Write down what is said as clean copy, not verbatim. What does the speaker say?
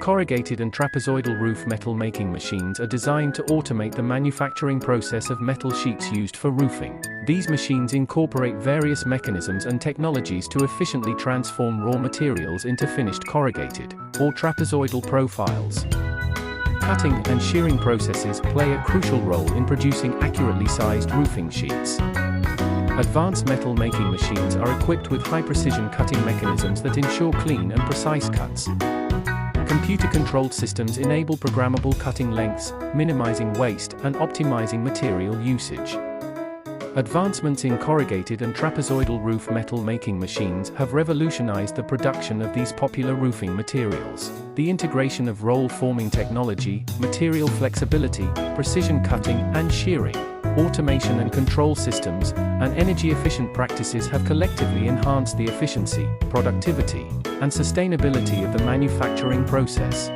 corrugated and trapezoidal roof metal making machines are designed to automate the manufacturing process of metal sheets used for roofing. These machines incorporate various mechanisms and technologies to efficiently transform raw materials into finished corrugated or trapezoidal profiles. Cutting and shearing processes play a crucial role in producing accurately sized roofing sheets. Advanced metal making machines are equipped with high-precision cutting mechanisms that ensure clean and precise cuts. Computer-controlled systems enable programmable cutting lengths, minimizing waste and optimizing material usage. Advancements in corrugated and trapezoidal roof metal making machines have revolutionized the production of these popular roofing materials. The integration of roll-forming technology, material flexibility, precision cutting and shearing, automation and control systems, and energy-efficient practices have collectively enhanced the efficiency, productivity, and sustainability of the manufacturing process.